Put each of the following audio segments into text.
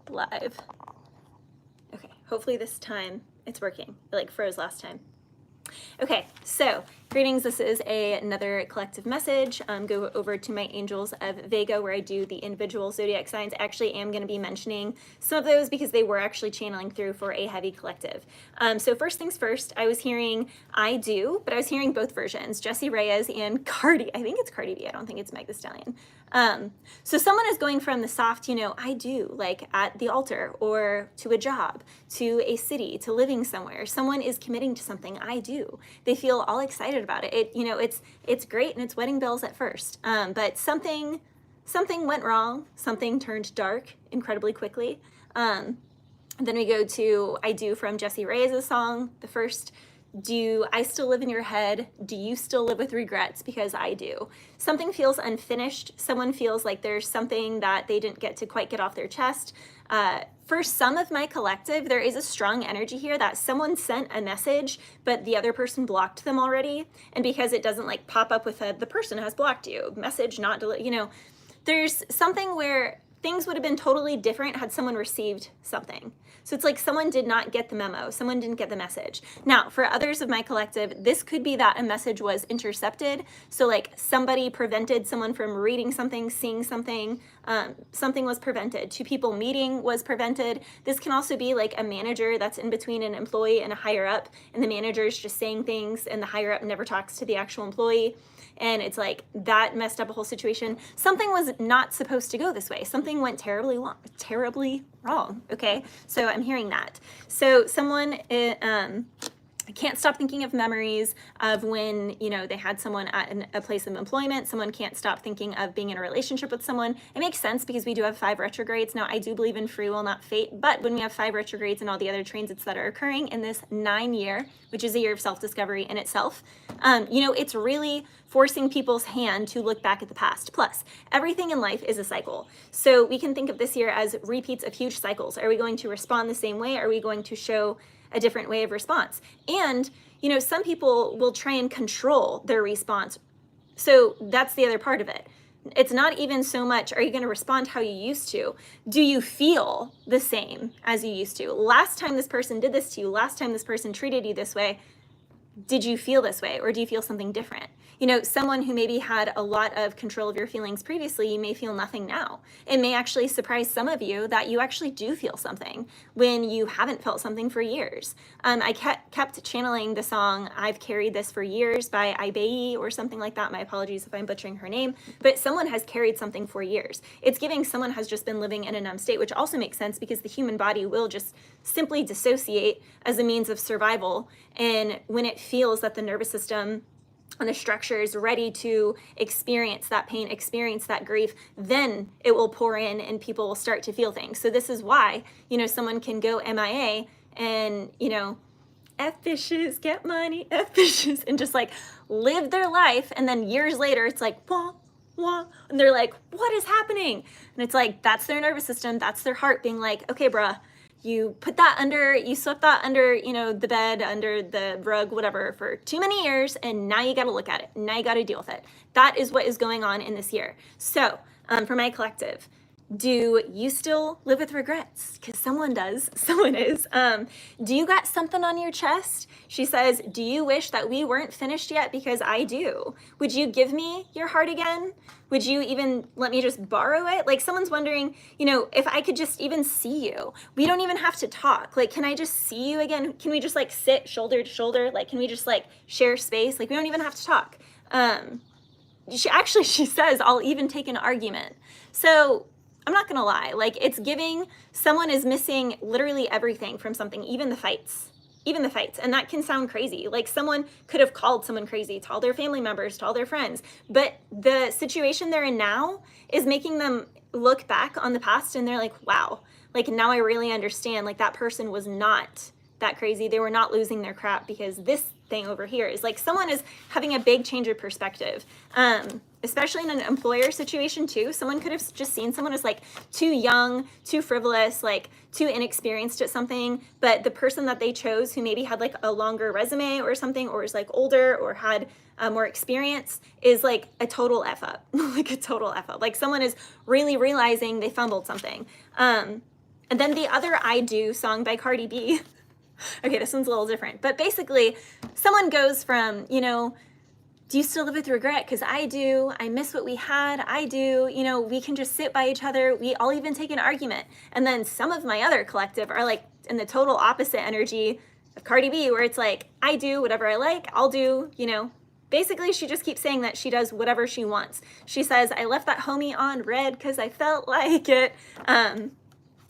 live. Okay, hopefully this time it's working. It like froze last time. Okay, so greetings. This is another collective message. Go over to my Angels of Vega where I do the individual zodiac signs. I actually am going to be mentioning some of those because they were actually channeling through for a heavy collective. So first things first, I was hearing I Do, but I was hearing both versions, Jessie Reyez and Cardi. I think it's Cardi B. I don't think it's Meg Thee Stallion. So someone is going from the soft, I do, like at the altar or to a job, to a city, to living somewhere. Someone is committing to something, I do. They feel all excited about it. It's great and it's wedding bells at first. But something went wrong. Something turned dark incredibly quickly. Then we go to I Do from Jessie Reyes' song, the first. Do I still live in your head? Do you still live with regrets? Because I do. Something feels unfinished. Someone feels like there's something that they didn't get to quite get off their chest. For some of my collective, there is a strong energy here that someone sent a message, but the other person blocked them already. And because it doesn't like pop up with the person has blocked you, message not there's something where things would have been totally different had someone received something. So it's like someone did not get the memo. Someone didn't get the message. Now, for others of my collective, this could be that a message was intercepted. So like somebody prevented someone from reading something, seeing something, something was prevented. Two people meeting was prevented. This can also be like a manager that's in between an employee and a higher up, and the manager is just saying things and the higher up never talks to the actual employee. And it's like that messed up a whole situation. Something was not supposed to go this way. Something went terribly wrong. Okay, so I'm hearing that. So someone I can't stop thinking of memories of when, they had someone at a place of employment. Someone can't stop thinking of being in a relationship with someone. It makes sense because we do have 5 retrogrades. Now, I do believe in free will, not fate. But when we have 5 retrogrades and all the other transits that are occurring in this 9 year, which is a year of self-discovery in itself, it's really forcing people's hand to look back at the past. Plus, everything in life is a cycle. So we can think of this year as repeats of huge cycles. Are we going to respond the same way? Are we going to show a different way of response? And, some people will try and control their response. So that's the other part of it. It's not even so much, are you going to respond how you used to? Do you feel the same as you used to? Last time this person did this to you, last time this person treated you this way, did you feel this way, or do you feel something different? Someone who maybe had a lot of control of your feelings previously, you may feel nothing now. It may actually surprise some of you that you actually do feel something when you haven't felt something for years. I kept channeling the song I've Carried This for Years by Ibeyi or something like that. My apologies if I'm butchering her name, but someone has carried something for years. It's giving someone has just been living in a numb state, which also makes sense because the human body will just simply dissociate as a means of survival. And when it feels that the nervous system and the structure is ready to experience that pain, experience that grief, then it will pour in and people will start to feel things. So this is why, someone can go MIA and, F fishes, get money, F fishes, and just like live their life. And then years later, it's like, wah, wah, and they're like, what is happening? And it's like, that's their nervous system. That's their heart being like, okay, bruh, you swept that under, the bed, under the rug, whatever, for too many years, and now you got to look at it. Now you got to deal with it. That is what is going on in this year. So for my collective, do you still live with regrets? Because someone does. Someone is. Do you got something on your chest? She says, do you wish that we weren't finished yet? Because I do. Would you give me your heart again? Would you even let me just borrow it? Like someone's wondering, if I could just even see you. We don't even have to talk. Like, can I just see you again? Can we just like sit shoulder to shoulder? Like, can we just like share space? Like, we don't even have to talk. She says, I'll even take an argument. So I'm not gonna lie, like it's giving someone is missing literally everything from something, even the fights. And that can sound crazy. Like someone could have called someone crazy to all their family members, to all their friends. But the situation they're in now is making them look back on the past and they're like, wow, like now I really understand, like that person was not that crazy. They were not losing their crap because this thing over here is like someone is having a big change of perspective. Especially in an employer situation too. Someone could have just seen someone as like too young, too frivolous, like too inexperienced at something, but the person that they chose who maybe had like a longer resume or something, or is like older or had more experience is like a total F up, like a total F up. Like someone is really realizing they fumbled something. And then the other I Do song by Cardi B. Okay, this one's a little different. But basically, someone goes from, you know, do you still live with regret? Because I do. I miss what we had. I do. You know, we can just sit by each other. I'll even take an argument. And then some of my other collective are like in the total opposite energy of Cardi B, where it's like, I do whatever I like. I'll do, you know. Basically, she just keeps saying that she does whatever she wants. She says, I left that homie on red because I felt like it.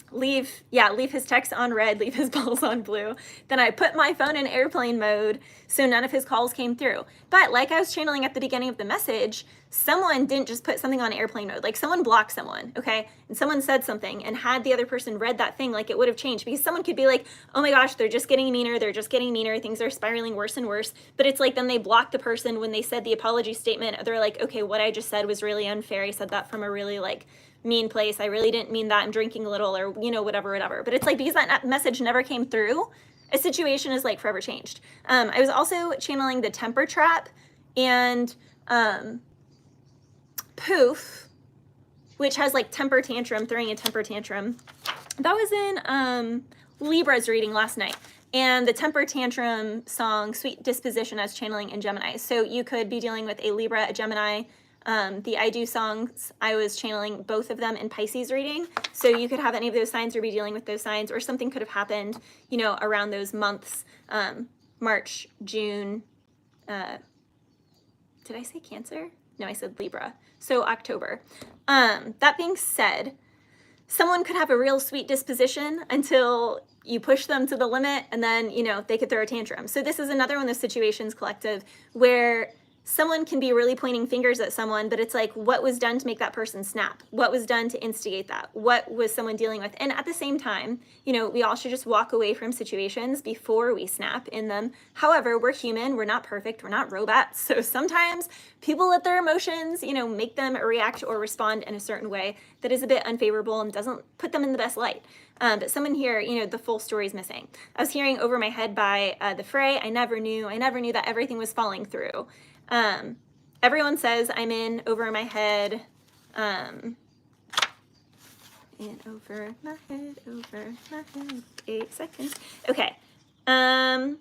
Leave his text on red, leave his balls on blue. Then I put my phone in airplane mode so none of his calls came through. But like I was channeling at the beginning of the message, someone didn't just put something on airplane mode. Like someone blocked someone, okay? And someone said something, and had the other person read that thing, like it would have changed. Because someone could be like, oh my gosh, they're just getting meaner, things are spiraling worse and worse. But it's like then they blocked the person when they said the apology statement. They're like, okay, what I just said was really unfair. I said that from a really like mean place. I really didn't mean that. I'm drinking a little, or, you know, whatever. But it's like, because that message never came through, a situation is like forever changed. I was also channeling the temper trap and poof, which has like temper tantrum, throwing a temper tantrum. That was in Libra's reading last night. And the temper tantrum song, Sweet Disposition, I was channeling in Gemini. So you could be dealing with a Libra, a Gemini. The I Do songs, I was channeling both of them in Pisces reading. So you could have any of those signs or be dealing with those signs, or something could have happened, you know, around those months, March, June. Did I say Cancer? No, I said Libra. So October. That being said, someone could have a real sweet disposition until you push them to the limit, and then, you know, they could throw a tantrum. So this is another one of those situations, collective, where someone can be really pointing fingers at someone, but it's like, what was done to make that person snap? What was done to instigate that? What was someone dealing with? And at the same time, you know, we all should just walk away from situations before we snap in them. However, we're human, we're not perfect, we're not robots. So sometimes people let their emotions, you know, make them react or respond in a certain way that is a bit unfavorable and doesn't put them in the best light. But someone here, you know, the full story is missing. I was hearing Over My Head by The Fray. I never knew that everything was falling through. Everyone says I'm in over my head, in over my head, 8 seconds. Okay. That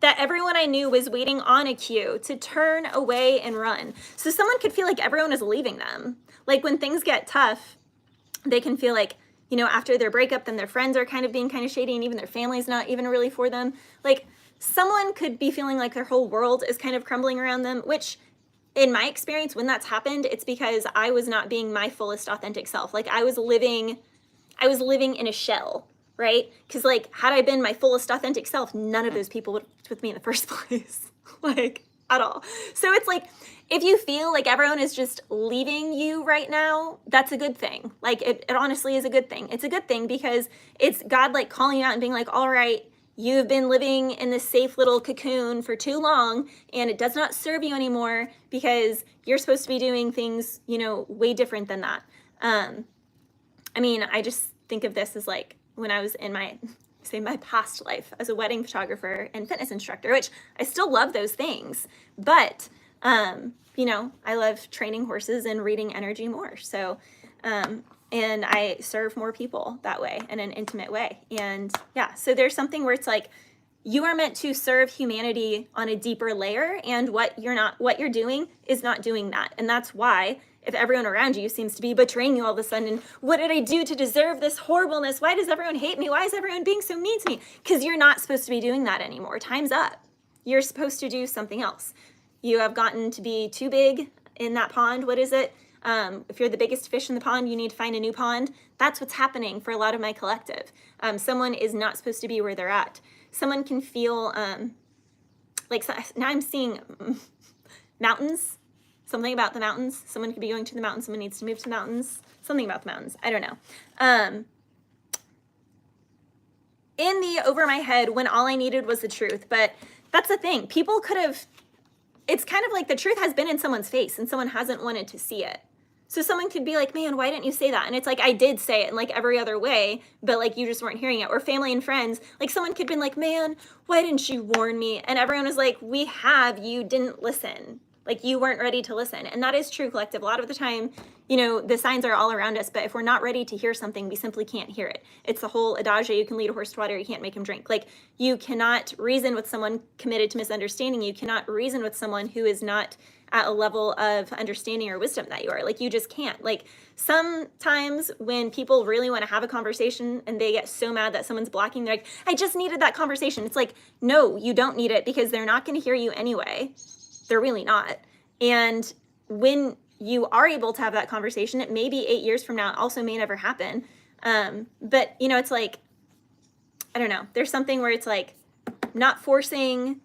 everyone I knew was waiting on a cue to turn away and run. So someone could feel like everyone is leaving them. Like when things get tough, they can feel like, you know, after their breakup, then their friends are kind of being kind of shady, and even their family's not even really for them. Like, someone could be feeling like their whole world is kind of crumbling around them, which in my experience, when that's happened, it's because I was not being my fullest authentic self. Like I was living in a shell, right? Because like, had I been my fullest authentic self, none of those people would be with me in the first place, like at all. So it's like, if you feel like everyone is just leaving you right now, that's a good thing. Like it honestly is a good thing. It's a good thing because it's God like calling you out and being like, all right, you've been living in this safe little cocoon for too long, and it does not serve you anymore because you're supposed to be doing things, you know, way different than that. I mean, I just think of this as like when I was in my past life as a wedding photographer and fitness instructor, which I still love those things, but, you know, I love training horses and reading energy more. So, and I serve more people that way in an intimate way. And yeah, so there's something where it's like, you are meant to serve humanity on a deeper layer, and what you're doing is not doing that. And that's why if everyone around you seems to be betraying you all of a sudden, what did I do to deserve this horribleness? Why does everyone hate me? Why is everyone being so mean to me? Because you're not supposed to be doing that anymore. Time's up. You're supposed to do something else. You have gotten to be too big in that pond. What is it? If you're the biggest fish in the pond, you need to find a new pond. That's what's happening for a lot of my collective. Someone is not supposed to be where they're at. Someone can feel, like now I'm seeing mountains, something about the mountains. Someone could be going to the mountains. Someone needs to move to the mountains. Something about the mountains. I don't know. In the Over My Head, when all I needed was the truth. But that's the thing. People could have, it's kind of like the truth has been in someone's face and someone hasn't wanted to see it. So someone could be like, man, why didn't you say that? And it's like, I did say it in like every other way, but like you just weren't hearing it. Or family and friends, like someone could have been like, man, why didn't you warn me? And everyone was like, we have, you didn't listen. Like you weren't ready to listen. And that is true, collective. A lot of the time, you know, the signs are all around us, but if we're not ready to hear something, we simply can't hear it. It's the whole adage, you can lead a horse to water, you can't make him drink. Like, you cannot reason with someone committed to misunderstanding. You cannot reason with someone who is not at a level of understanding or wisdom that you are. Like, you just can't. Like, sometimes when people really want to have a conversation and they get so mad that someone's blocking, they're like, I just needed that conversation. It's like, no, you don't need it, because they're not going to hear you anyway. They're really not. And when you are able to have that conversation, it may be 8 years from now, it also may never happen. But, you know, it's like, I don't know, there's something where it's like not forcing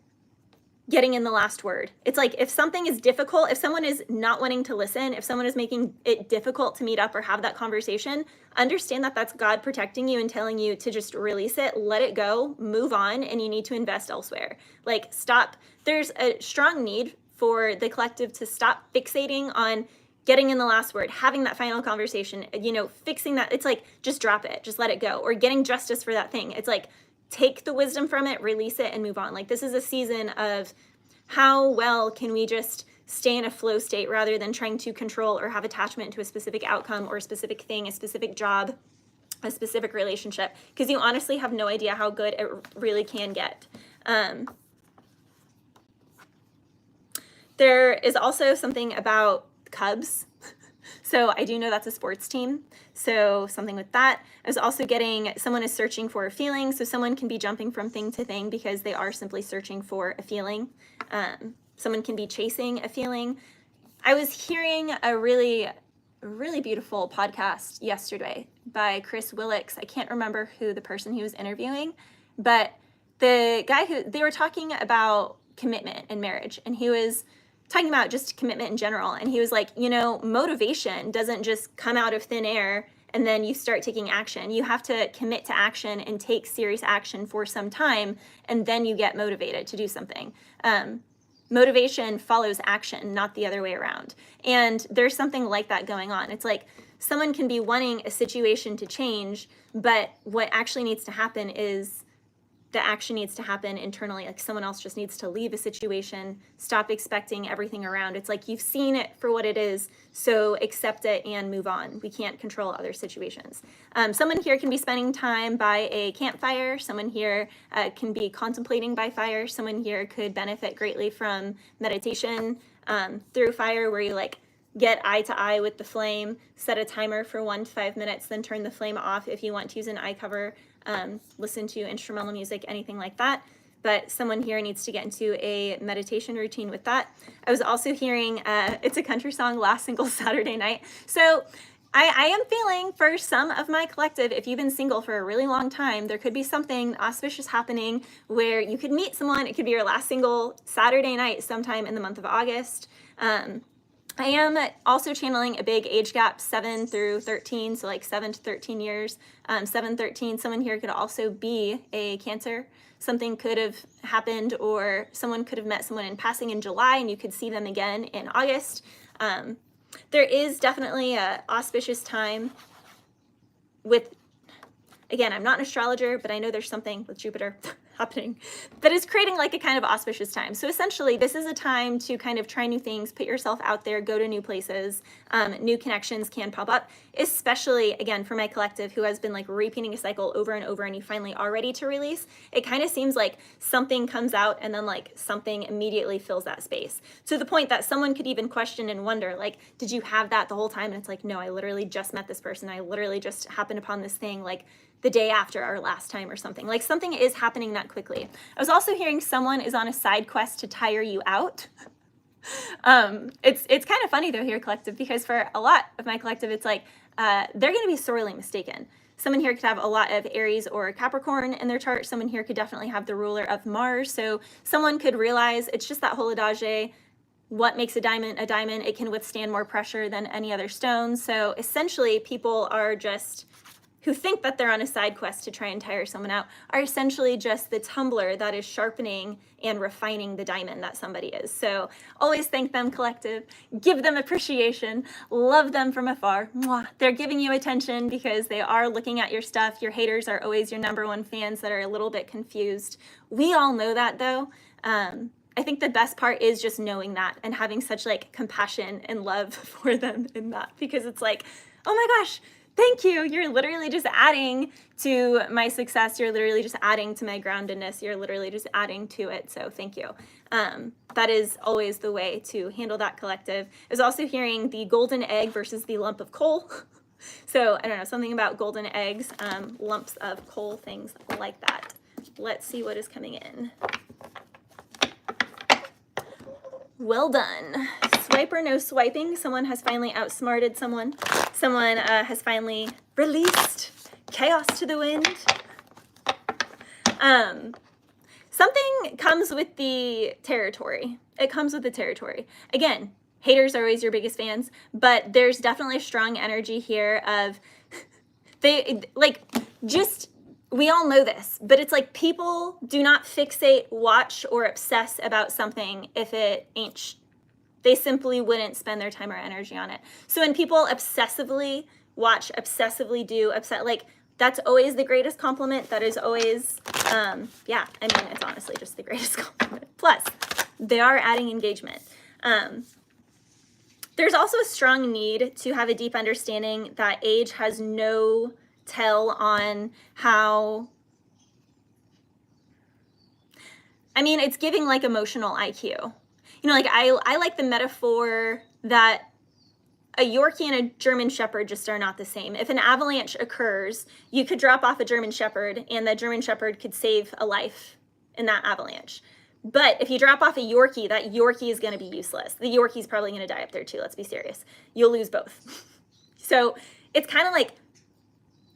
getting in the last word. It's like, if something is difficult, if someone is not wanting to listen, if someone is making it difficult to meet up or have that conversation, understand that that's God protecting you and telling you to just release it, let it go, move on, and you need to invest elsewhere. Like, stop. There's a strong need for the collective to stop fixating on getting in the last word, having that final conversation, you know, fixing that. It's like, just drop it, just let it go, or getting justice for that thing. It's like, take the wisdom from it, release it, and move on. Like, this is a season of how well can we just stay in a flow state rather than trying to control or have attachment to a specific outcome or a specific thing, a specific job, a specific relationship, because you honestly have no idea how good it really can get. There is also something about Cubs. So I do know that's a sports team. So something with that. I was also getting, someone is searching for a feeling. So someone can be jumping from thing to thing because they are simply searching for a feeling. Someone can be chasing a feeling. I was hearing a really beautiful podcast yesterday by Chris Willix. I can't remember who the person he was interviewing, but the guy who, they were talking about commitment in marriage, and he was talking about just commitment in general. And he was like, you know, motivation doesn't just come out of thin air and then you start taking action. You have to commit to action and take serious action for some time, and then you get motivated to do something. Motivation follows action, not the other way around. And there's something like that going on. It's like someone can be wanting a situation to change, but what actually needs to happen is the action needs to happen internally. Like, someone else just needs to leave a situation, stop expecting everything around. It's like, you've seen it for what it is, so accept it and move on. We can't control other situations. Someone here can be spending time by a campfire. Someone here can be contemplating by fire. Someone here could benefit greatly from meditation through fire, where you like get eye to eye with the flame, set a timer for 1 to 5 minutes, then turn the flame off if you want to use an eye cover. Listen to instrumental music, anything like that. But someone here needs to get into a meditation routine with that. I was also hearing, it's a country song, Last Single Saturday Night. So I am feeling for some of my collective, if you've been single for a really long time, there could be something auspicious happening where you could meet someone. It could be your last single Saturday night sometime in the month of August. I am also channeling a big age gap, 7 through 13, so like 7 to 13 years. 7, 13, someone here could also be a Cancer. Something could have happened, or someone could have met someone in passing in July and you could see them again in August. There is definitely an auspicious time with, again, I'm not an astrologer, but I know there's something with Jupiter happening that is creating like a kind of auspicious time. So essentially, this is a time to kind of try new things, put yourself out there, go to new places. New connections can pop up, especially, again, for my collective who has been like repeating a cycle over and over, and you finally are ready to release. It kind of seems like something comes out and then like something immediately fills that space, to the point that someone could even question and wonder, like, did you have that the whole time? And it's like, no, I literally just met this person. I literally just happened upon this thing like the day after our last time or something. Like, something is happening that quickly. I was also hearing someone is on a side quest to tire you out. It's kind of funny though here, collective, because for a lot of my collective, it's like they're going to be sorely mistaken. Someone here could have a lot of Aries or Capricorn in their chart. Someone here could definitely have the ruler of Mars. So someone could realize it's just that whole adage, what makes a diamond, it can withstand more pressure than any other stone. So essentially, people are just, who think that they're on a side quest to try and tire someone out, are essentially just the tumbler that is sharpening and refining the diamond that somebody is. So always thank them, collective. Give them appreciation. Love them from afar. Mwah. They're giving you attention because they are looking at your stuff. Your haters are always your #1 fans that are a little bit confused. We all know that though. I think the best part is just knowing that and having such like compassion and love for them in that, because it's like, oh my gosh, thank you. You're literally just adding to my success. You're literally just adding to my groundedness. You're literally just adding to it. So thank you. That is always the way to handle that collective. I was also hearing the golden egg versus the lump of coal. So I don't know, something about golden eggs, lumps of coal, things like that. Let's see what is coming in. Well done. Swipe or no swiping. Someone has finally outsmarted someone. Someone has finally released chaos to the wind. Something comes with the territory. It comes with the territory. Again, haters are always your biggest fans, but there's definitely a strong energy here of we all know this, but it's like people do not fixate, watch, or obsess about something if it ain't. They simply wouldn't spend their time or energy on it. So when people obsessively watch, obsessively do, that's always the greatest compliment. That is always, it's honestly just the greatest compliment. Plus, they are adding engagement. There's also a strong need to have a deep understanding that age has no tell on how, it's giving like emotional IQ. I like the metaphor that a Yorkie and a German Shepherd just are not the same. If an avalanche occurs, you could drop off a German Shepherd and the German Shepherd could save a life in that avalanche. But if you drop off a Yorkie, that Yorkie is going to be useless. The Yorkie's probably going to die up there too, let's be serious. You'll lose both. So it's kind of like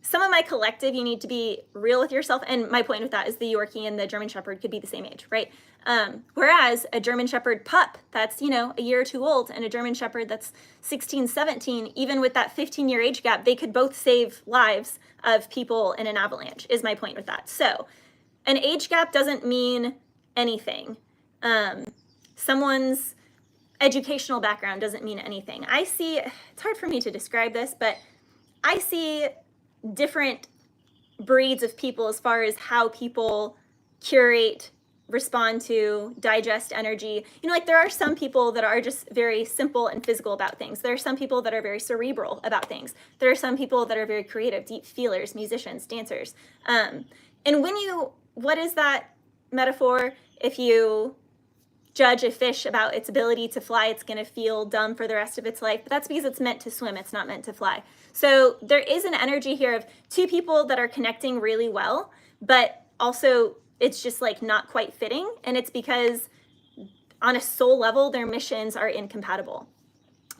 some of my collective, you need to be real with yourself. And my point with that is the Yorkie and the German Shepherd could be the same age, right? Whereas a German Shepherd pup that's, a year or two old, and a German Shepherd that's 16, 17, even with that 15-year age gap, they could both save lives of people in an avalanche, is my point with that. So an age gap doesn't mean anything. Someone's educational background doesn't mean anything. It's hard for me to describe this, but I see different breeds of people as far as how people curate, respond to, digest energy. There are some people that are just very simple and physical about things. There are some people that are very cerebral about things. There are some people that are very creative, deep feelers, musicians, dancers. And what is that metaphor? If you judge a fish about its ability to fly, it's going to feel dumb for the rest of its life. But that's because it's meant to swim. It's not meant to fly. So there is an energy here of two people that are connecting really well, but also it's just like not quite fitting. And it's because on a soul level, their missions are incompatible.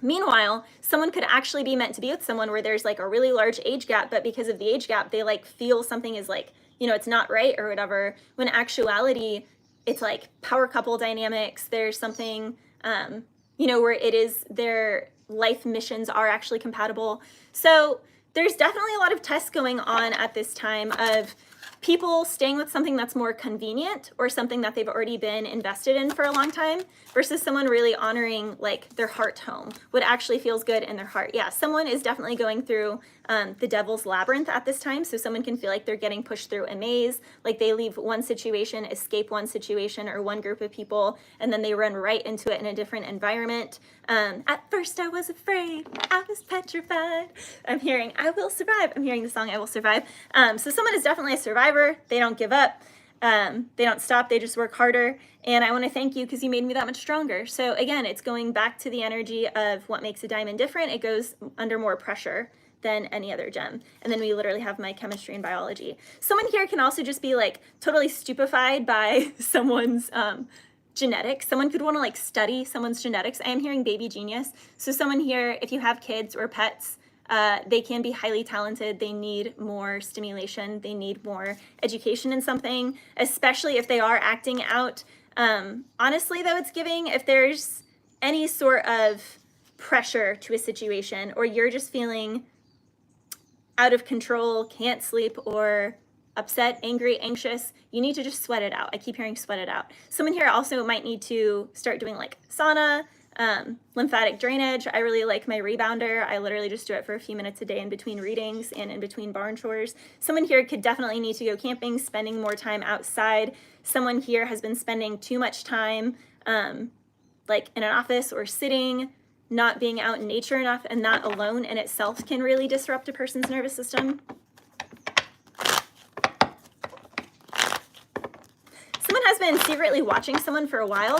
Meanwhile, someone could actually be meant to be with someone where there's like a really large age gap, but because of the age gap, they like feel something is like, it's not right or whatever, when actuality, it's like power couple dynamics. There's something, where it is their life missions are actually compatible. So there's definitely a lot of tests going on at this time of people staying with something that's more convenient or something that they've already been invested in for a long time versus someone really honoring like their heart home, what actually feels good in their heart. Yeah, someone is definitely going through the devil's labyrinth at this time. So someone can feel like they're getting pushed through a maze, like they leave one situation, escape one situation or one group of people, and then they run right into it in a different environment. At first I was afraid, I was petrified. I'm hearing, I will survive. I'm hearing the song, I will survive. So someone is definitely a survivor. They don't give up. They don't stop. They just work harder. And I want to thank you because you made me that much stronger. So again, it's going back to the energy of what makes a diamond different. It goes under more pressure than any other gem. And then we literally have my chemistry and biology. Someone here can also just be like totally stupefied by someone's genetics. Someone could want to like study someone's genetics. I am hearing baby genius. So someone here, if you have kids or pets, they can be highly talented. They need more stimulation. They need more education in something, especially if they are acting out. Honestly, though, it's giving if there's any sort of pressure to a situation or you're just feeling out of control, can't sleep, or upset, angry, anxious, you need to just sweat it out. I keep hearing sweat it out. Someone here also might need to start doing like sauna, Lymphatic drainage. I really like my rebounder. I literally just do it for a few minutes a day in between readings and in between barn chores. Someone here could definitely need to go camping, spending more time outside. Someone here has been spending too much time like in an office or sitting, not being out in nature enough, and that alone in itself can really disrupt a person's nervous system. Someone has been secretly watching someone for a while.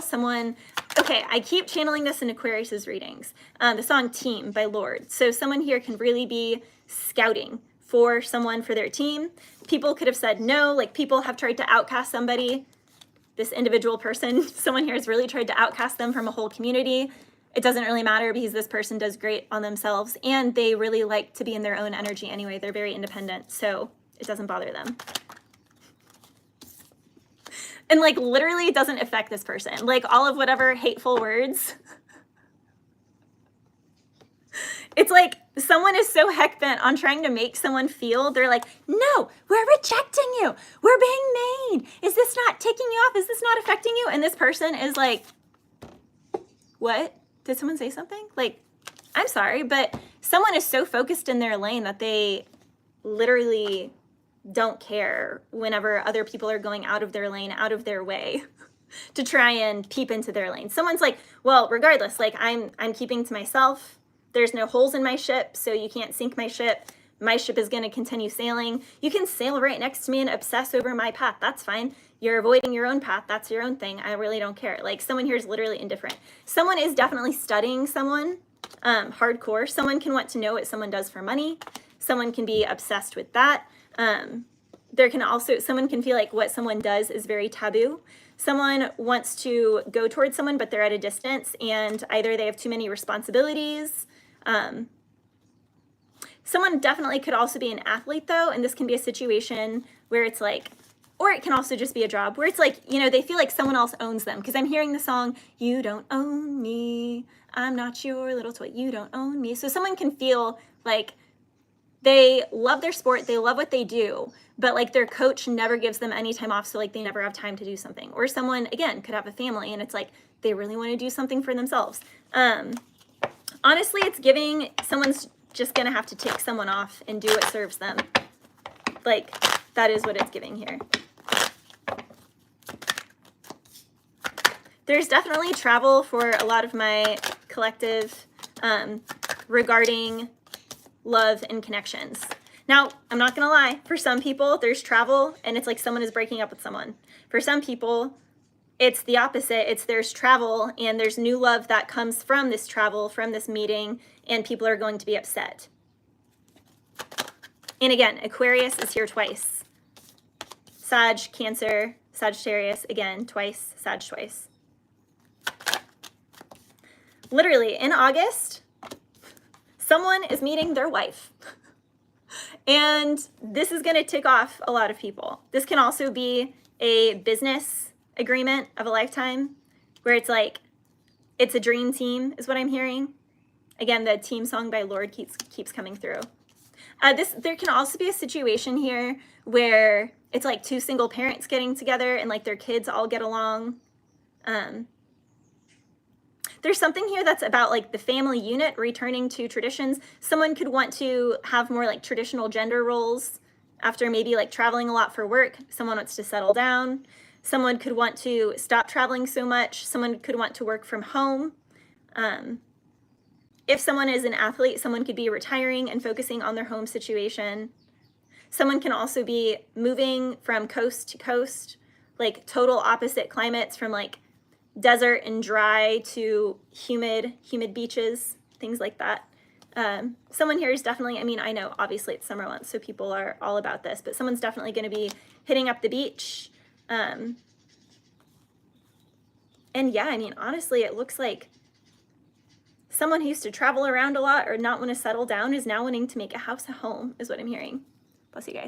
Okay, I keep channeling this in Aquarius's readings. The song Team by Lorde. So someone here can really be scouting for someone for their team. People could have said no, like people have tried to outcast somebody. This individual person, someone here has really tried to outcast them from a whole community. It doesn't really matter because this person does great on themselves and they really like to be in their own energy anyway. They're very independent, so it doesn't bother them. And like literally it doesn't affect this person. Like all of whatever hateful words. It's like someone is so heck bent on trying to make someone feel, they're like, no, we're rejecting you. We're being mean. Is this not ticking you off? Is this not affecting you? And this person is like, what? Did someone say something? Like, I'm sorry, but someone is so focused in their lane that they literally don't care whenever other people are going out of their lane, out of their way to try and peep into their lane. Someone's like, well, regardless, like I'm keeping to myself. There's no holes in my ship, so you can't sink my ship. My ship is going to continue sailing. You can sail right next to me and obsess over my path. That's fine. You're avoiding your own path. That's your own thing. I really don't care. Like someone here is literally indifferent. Someone is definitely studying someone hardcore. Someone can want to know what someone does for money. Someone can be obsessed with that. Someone can feel like what someone does is very taboo. Someone wants to go towards someone, but they're at a distance and either they have too many responsibilities. Someone definitely could also be an athlete though, and this can be a situation where it's like, or it can also just be a job where it's like, you know, they feel like someone else owns them. Because I'm hearing the song, you don't own me, I'm not your little toy, you don't own me. So someone can feel like they love their sport, they love what they do, but like their coach never gives them any time off, so like they never have time to do something. Or someone, again, could have a family and it's like they really want to do something for themselves. Honestly, it's giving someone's just gonna have to take someone off and do what serves them. Like, that is what it's giving here. There's definitely travel for a lot of my collective regarding love and connections. Now, I'm not gonna lie, for some people, there's travel and it's like someone is breaking up with someone. For some people, it's the opposite. It's there's travel and there's new love that comes from this travel, from this meeting, and people are going to be upset. And again, Aquarius is here twice. Sag, Cancer, Sagittarius, again, twice, Sag twice. Literally, in August, someone is meeting their wife. And this is gonna tick off a lot of people. This can also be a business agreement of a lifetime where it's like, it's a dream team is what I'm hearing. Again, the team song by Lorde keeps coming through. There can also be a situation here where it's like two single parents getting together and like their kids all get along. There's something here that's about like the family unit returning to traditions. Someone could want to have more like traditional gender roles after maybe like traveling a lot for work. Someone wants to settle down. Someone could want to stop traveling so much. Someone could want to work from home. If someone is an athlete, someone could be retiring and focusing on their home situation. Someone can also be moving from coast to coast, like total opposite climates, from like desert and dry to humid beaches, things like that. Someone here is definitely, I mean, I know obviously it's summer months, so people are all about this, but someone's definitely going to be hitting up the beach. And yeah, I mean, honestly, it looks like someone who used to travel around a lot or not want to settle down is now wanting to make a house a home, is what I'm hearing. Bless you guys.